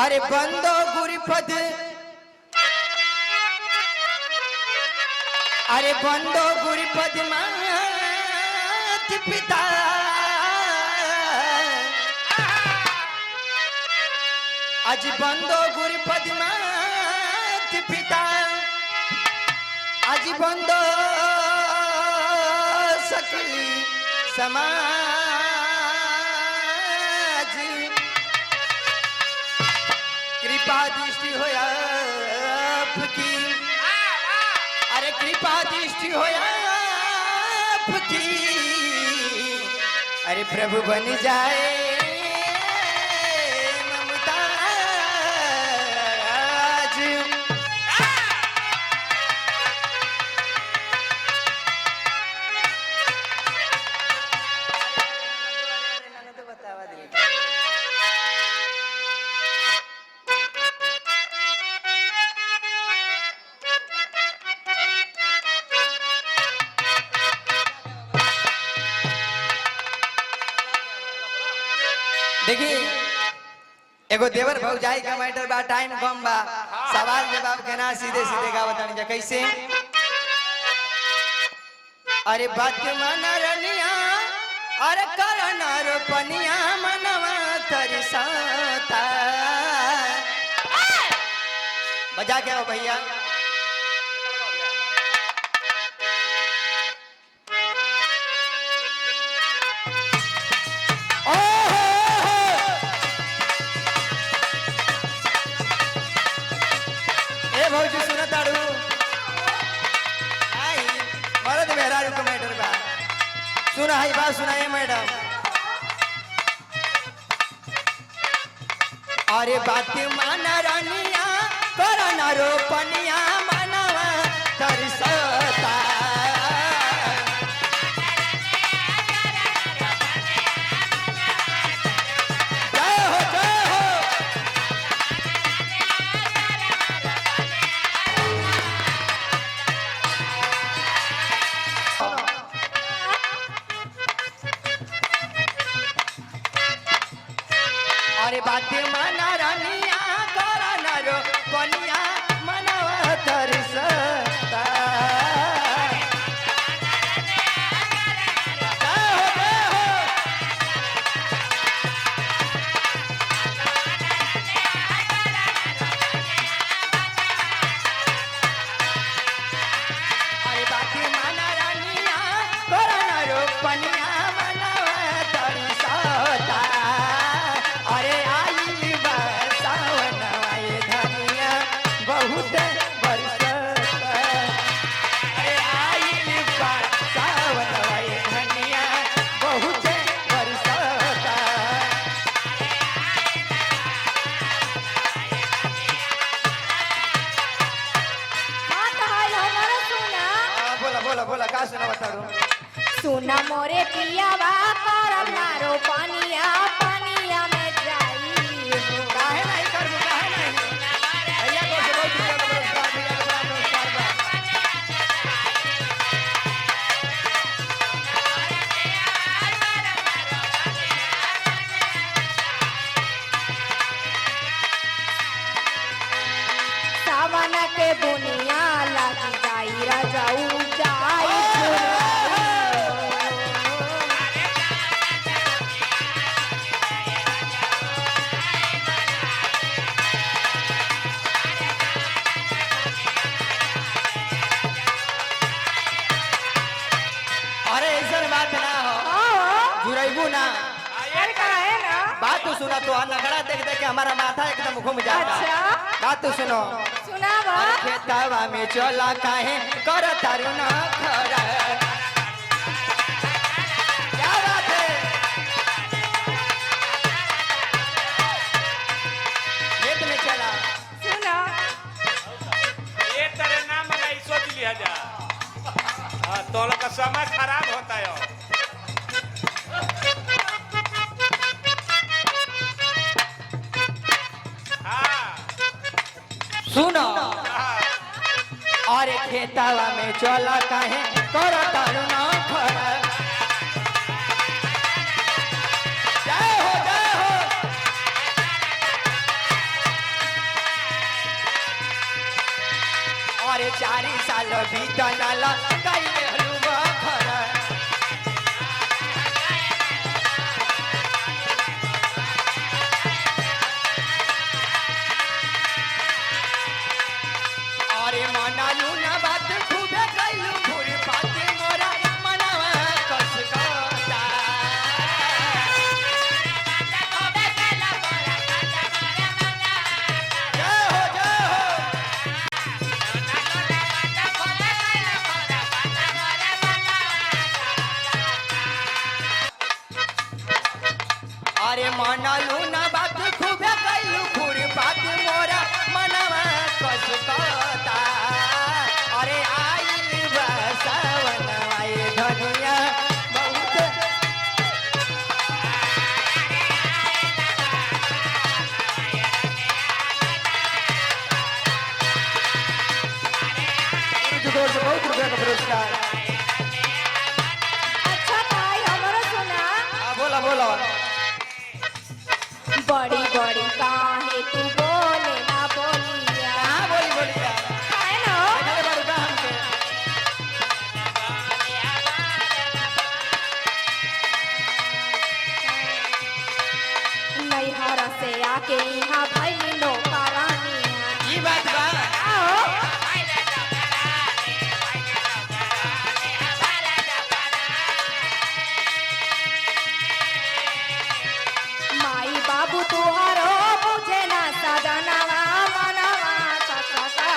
अरे बंदो गुरुपद, अरे बंदो गुरुपद मात पिता, आज बंदो गुरुपद मात पिता, आज बंदो सकली समाज, कृपा दृष्टि होया आपकी, अरे कृपा दृष्टि होया आपकी, अरे प्रभु बन जाए ममताज। देखिए एगो देवर भौजाई का मैटर बा, टाइम कम बा, सवाल जवाब के ना सीधे सीधे गावत जा कैसे। अरे बात माना रनिया, अरे करना रोपनिया मनवा तरसाता, बजा के आओ भैया। भौजी सुना ताड़ू आई मरद मेहरारू को मैटर बा, सुना है बात सुनाए मैडम। अरे बात माना रानिया करना रोपनिया मनवा तरसता, जय हो जय हो। अरे बात माना रानिया करना रोपनिया मनवा तरसता, जय हो जय हो। अरे बात माना रानिया करना रोपनिया मनवा तरसता, अरे आई बा सावन आए धनिया बहुत बरसता, अरे आई बा सावन आए धनिया बहुत बरसता। बोला बोला बोला का सुना बताओ। सुना मोरे पियावा करब ना रोपनिया पनिया में जाई, काहे नहीं करबो काहे नहीं भैया को से बहुत रुपया का पुरस्कार भैया का बड़ा पुरस्कार बा। सावन के बुनिया लगी जाई रजाऊ जाई अरे ऐसा बात ना हो, जुड़ैबू ना बात तो सुना, तो नगड़ा देख देख के हमारा माथा एकदम घूम जाता। अच्छा? बात तो सुनो। सुनावा खेतवा में चला काहे कर तारू न खरा, क्या बात है। खेत में चला सुना ये तेरे नाम में सोच लिया जा। हाँ, तो लोग का समय खराब होता है। हाँ, सुनो। हाँ, अरे खेतवा में चला काहे कर तारू न खरा, जय हो जय हो। बबीता नाला गाइले हलुआ खरा अरे मनालू ना बात खूबे कइलू फुर पाते मोरा मनवा कस काता जय हो जय हो अरे मनालू ना बात खूबे कइलू फुर पाते मोरा मनवा कस काता अरे आइल बा सावन आए धनिया बहुत बहुत रुपया का पुरस्कार अच्छा भाई हमारा सुना बोला बोला बड़ी बड़ी काहे तू बोले ना बोलिया कहाँ बोली बोली क्या है ना अगले बार का हमके नैहरा से आके यहाँ भैली नौका रानी ये बात बा आओ माई बाबू तुहारो बुझे ना सजनवा मनवा कसा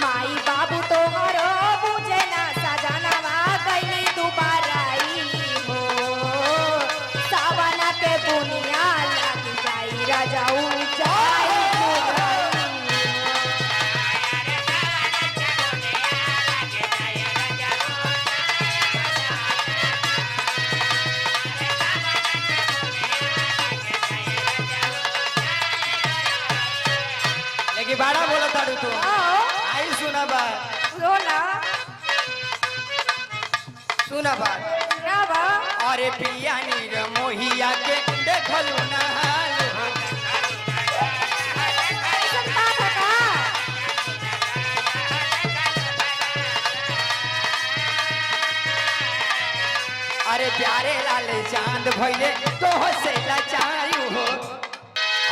माई बाबू तोहरो बुझे ना सजनवा गईली दुबाराई हो सावना के बुनिया लग जाई राजाऊ जाई दुबाराई। लेकिन बड़ा बोला ताड़ू तू आओ आई सुना बात रोना सुना बात क्या बा अरे पिया नीर मोहिया के देखलू ना हाल हो। ऐसन बात है का अरे प्यारे लाल चांद भइले तो से लाचारू हो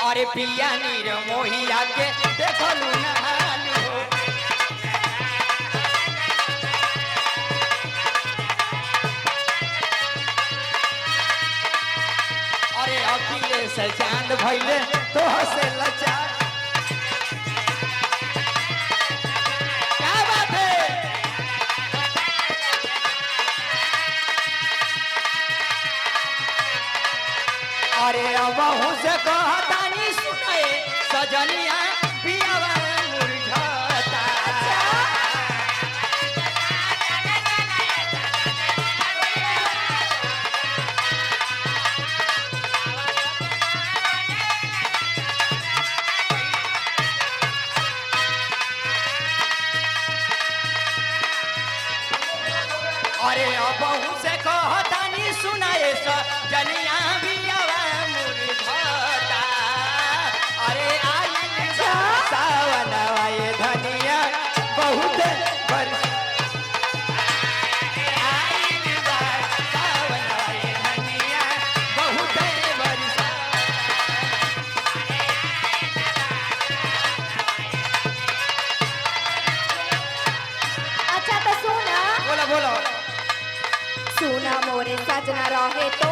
अरे पिया नीर मोहिया के देखलू ना हाल हो अरे अखिले से चांद भइले तो से लाचार क्या बात है अरे अबहू से कहतानी सुनाए सजनिया पियावा मुरझाता अरे अबहू से कहतानी सुनाए सजनिया पियावा मुरझाता अरे आई सावन आए धनिया बहुत बरस आई सावन आए धनिया बहुत बरस अच्छा तो सुना बोला बोला सुना मोरे सजना रहे तो